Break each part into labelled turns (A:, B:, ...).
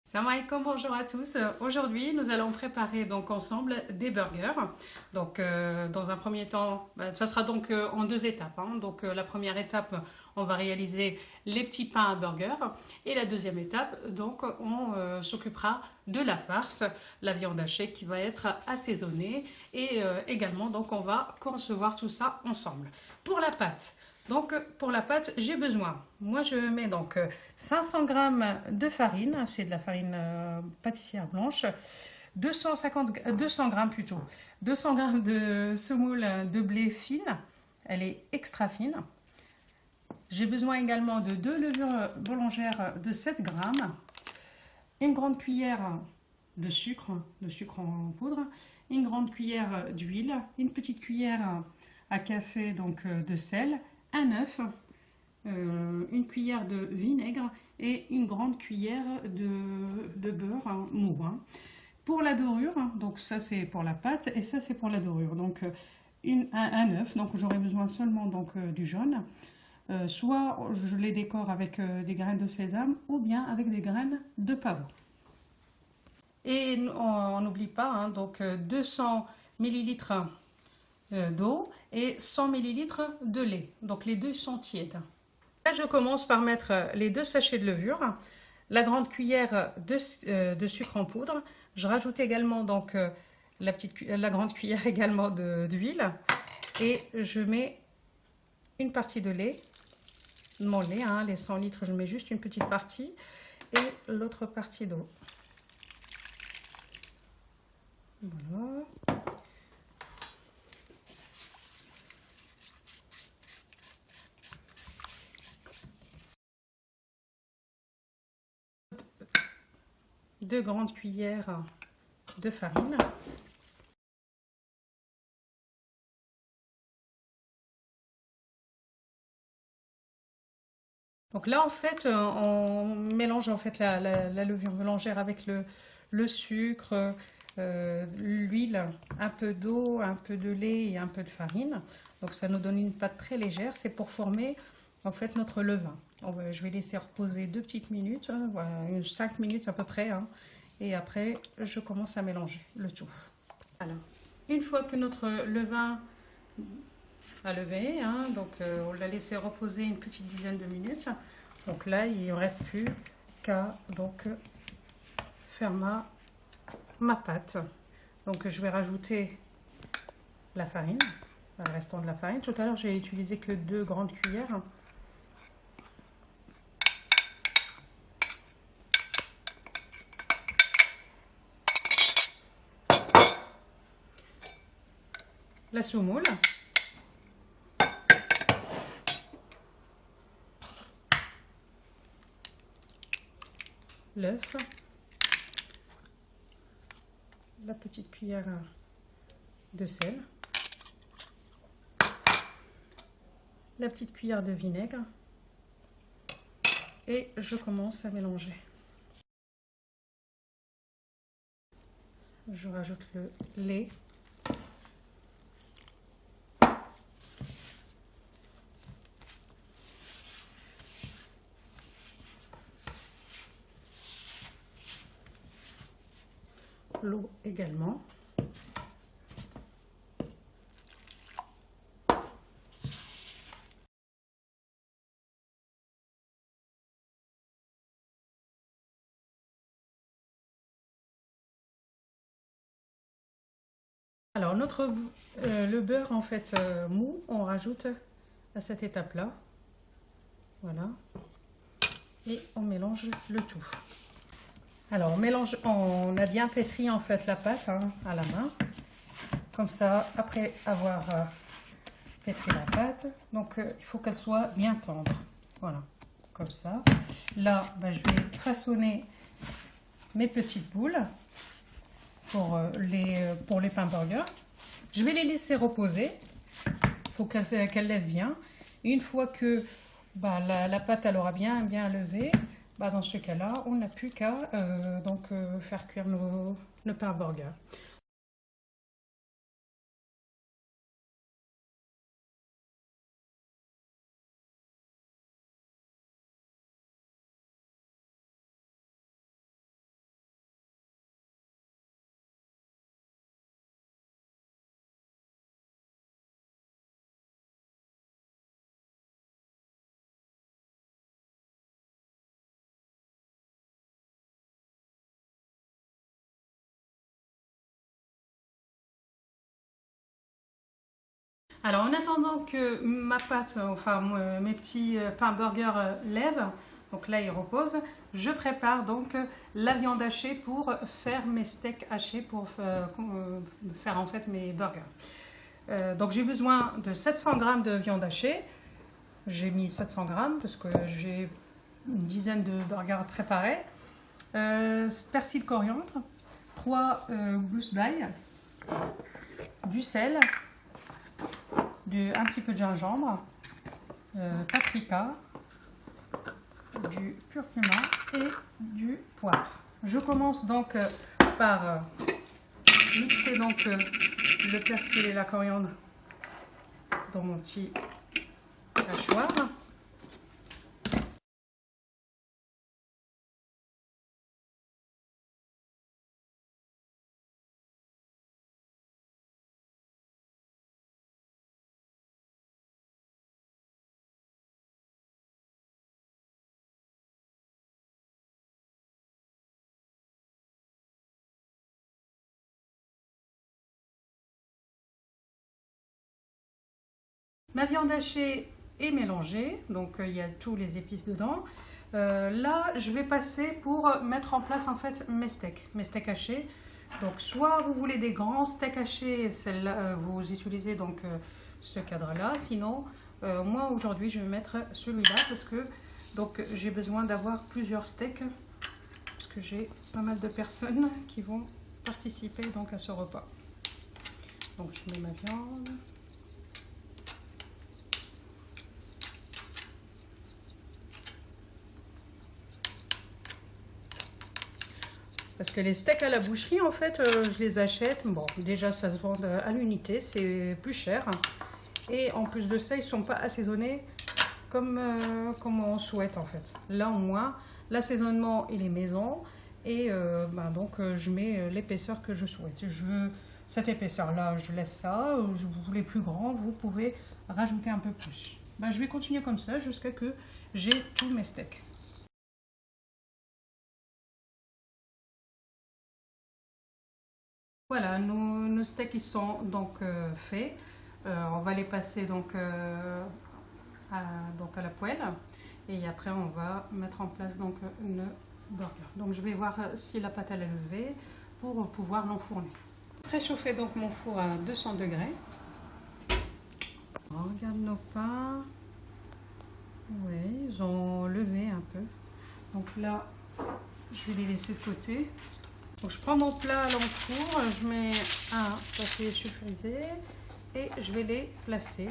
A: Salam alaikum, bonjour à tous. Aujourd'hui, nous allons préparer donc ensemble des burgers. Donc, dans un premier temps, ça sera donc en deux étapes, hein. Donc, la première étape, on va réaliser les petits pains à burger. Et la deuxième étape, donc, on s'occupera de la farce, la viande hachée qui va être assaisonnée. Et également, donc, on va concevoir tout ça ensemble. Pour la pâte. Donc pour la pâte, j'ai besoin, moi je mets donc 500 g de farine, c'est de la farine pâtissière blanche, 200 g plutôt, 200 g de semoule de blé fine, elle est extra fine. J'ai besoin également de deux levures boulangères de 7 g, une grande cuillère de sucre en poudre, une grande cuillère d'huile, une petite cuillère à café donc de sel, un œuf, une cuillère de vinaigre et une grande cuillère de beurre mou, hein. Pour la dorure, donc ça c'est pour la pâte et ça c'est pour la dorure. Donc un œuf, donc j'aurai besoin seulement donc du jaune. Soit je les décore avec des graines de sésame ou bien avec des graines de pavot. Et on n'oublie pas, hein, donc 200 millilitres d'eau et 100 millilitres de lait. Donc les deux sont tièdes. Là, je commence par mettre les deux sachets de levure, la grande cuillère de sucre en poudre. Je rajoute également donc la grande cuillère également d'huile et je mets une partie de lait, mon lait, hein, les 100 litres, je mets juste une petite partie et l'autre partie d'eau. Voilà. Deux grandes cuillères de farine. Donc là, en fait, on mélange en fait la levure boulangère avec le sucre, l'huile, un peu d'eau, un peu de lait et un peu de farine. Donc ça nous donne une pâte très légère. C'est pour former en fait notre levain. Je vais laisser reposer 2 petites minutes, hein, voilà, 5 minutes à peu près, hein, et après je commence à mélanger le tout. Alors, une fois que notre levain a levé, hein, donc on l'a laissé reposer une petite dizaine de minutes. Donc là, il ne reste plus qu'à donc faire ma pâte. Donc je vais rajouter la farine, le restant de la farine. Tout à l'heure, j'ai utilisé que 2 grandes cuillères. La semoule. L'œuf. La petite cuillère de sel. La petite cuillère de vinaigre. Et je commence à mélanger. Je rajoute le lait. L'eau également. Alors le beurre en fait mou, on rajoute à cette étape-là. Voilà. Et on mélange le tout. Alors on mélange, on a bien pétri en fait la pâte, hein, à la main. Comme ça, après avoir pétri la pâte, donc il faut qu'elle soit bien tendre. Voilà, comme ça. Là, je vais façonner mes petites boules pour les pains burgers. Je vais les laisser reposer. Il faut qu'elles lèvent bien. Et une fois que la pâte elle aura bien levé, dans ce cas-là, on n'a plus qu'à faire cuire nos pains burgers. Alors en attendant que ma pâte, enfin mes petits pains burgers lèvent, donc là ils reposent, je prépare donc la viande hachée pour faire mes steaks hachés, pour faire en fait mes burgers. Donc j'ai besoin de 700 g de viande hachée. J'ai mis 700 g parce que j'ai une dizaine de burgers préparés. Persil coriandre, 3 gousses d'ail, du sel, un petit peu de gingembre, paprika, du curcuma et du poivre. Je commence donc par mixer donc le persil et la coriandre dans mon petit hachoir. Ma viande hachée est mélangée, donc il y a tous les épices dedans. Là, je vais passer pour mettre en place en fait mes steaks hachés. Donc, soit vous voulez des grands steaks hachés, vous utilisez donc ce cadre-là. Sinon, moi aujourd'hui, je vais mettre celui-là parce que donc j'ai besoin d'avoir plusieurs steaks parce que j'ai pas mal de personnes qui vont participer donc à ce repas. Donc, je mets ma viande. Parce que les steaks à la boucherie, en fait, je les achète. Bon, déjà, ça se vend à l'unité, c'est plus cher. Et en plus de ça, ils ne sont pas assaisonnés comme on souhaite, en fait. Là, au moins, l'assaisonnement, il est maison. Et donc, je mets l'épaisseur que je souhaite. Je veux cette épaisseur-là, je laisse ça. Vous voulez plus grand, vous pouvez rajouter un peu plus. Je vais continuer comme ça jusqu'à ce que j'ai tous mes steaks. Voilà, nos steaks ils sont donc faits. On va les passer donc, à la poêle et après on va mettre en place donc une burger. Donc je vais voir si la pâte elle est levée pour pouvoir l'enfourner. Préchauffer donc mon four à 200 degrés. On regarde nos pains. Oui, ils ont levé un peu. Donc là, je vais les laisser de côté. Donc je prends mon plat à l'enfour, je mets un papier sulfurisé et je vais les placer.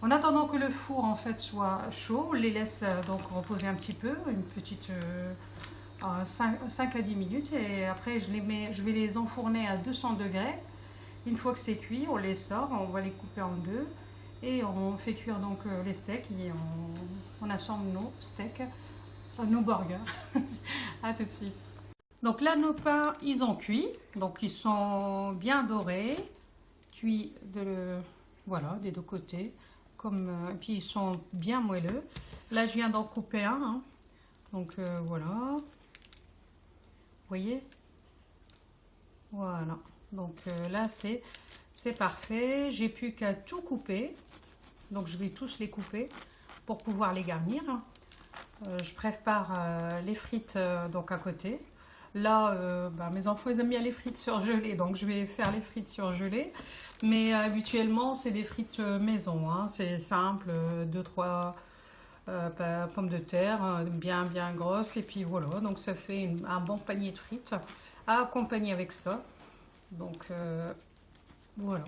A: En attendant que le four en fait soit chaud, on les laisse donc reposer un petit peu, une petite 5 à 10 minutes et après je vais les enfourner à 200 degrés. Une fois que c'est cuit, on les sort, on va les couper en deux et on fait cuire donc les steaks et on assemble nos steaks, nos burgers. À tout de suite. Donc là nos pains ils ont cuit, donc ils sont bien dorés, cuits voilà, des deux côtés. Et puis ils sont bien moelleux. Là je viens d'en couper un, hein. Donc voilà, vous voyez, voilà. Donc là c'est parfait. J'ai plus qu'à tout couper, donc je vais tous les couper pour pouvoir les garnir. Je prépare les frites donc à côté. Là, mes enfants ils aiment bien les frites surgelées, donc je vais faire les frites surgelées. Mais habituellement, c'est des frites maison, hein. C'est simple, 2-3 pommes de terre, bien grosses. Et puis voilà, donc ça fait un bon panier de frites à accompagner avec ça. Donc voilà.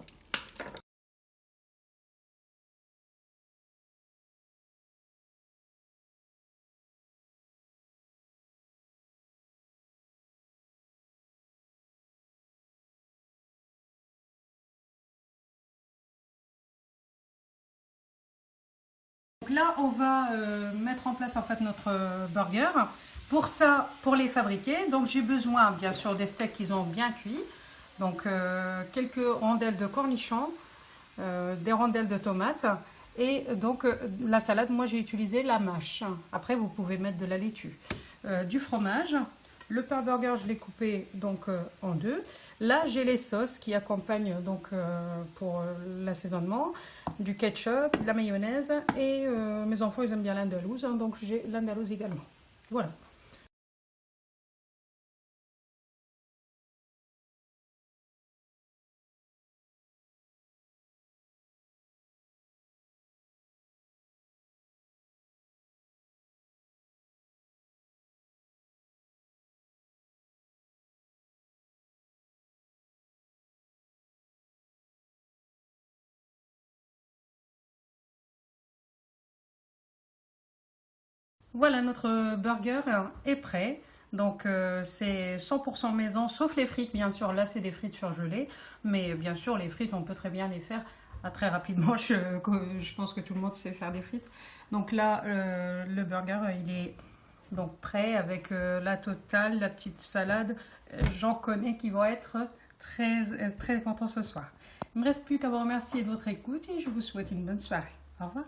A: Donc là, on va mettre en place en fait notre burger. Pour ça, pour les fabriquer, donc j'ai besoin bien sûr des steaks qui ont bien cuit. Donc quelques rondelles de cornichons, des rondelles de tomates et donc la salade, moi j'ai utilisé la mâche. Après vous pouvez mettre de la laitue, du fromage. Le pain burger je l'ai coupé donc en deux. Là j'ai les sauces qui accompagnent donc pour l'assaisonnement, du ketchup, de la mayonnaise et mes enfants ils aiment bien l'andalouse, hein, donc j'ai l'andalouse également. Voilà. Voilà, notre burger est prêt. Donc c'est 100% maison, sauf les frites, bien sûr. Là, c'est des frites surgelées. Mais bien sûr, les frites, on peut très bien les faire très rapidement. Je pense que tout le monde sait faire des frites. Donc là, le burger, il est donc prêt avec la totale, la petite salade. J'en connais qui vont être très contents ce soir. Il ne me reste plus qu'à vous remercier de votre écoute et je vous souhaite une bonne soirée. Au revoir.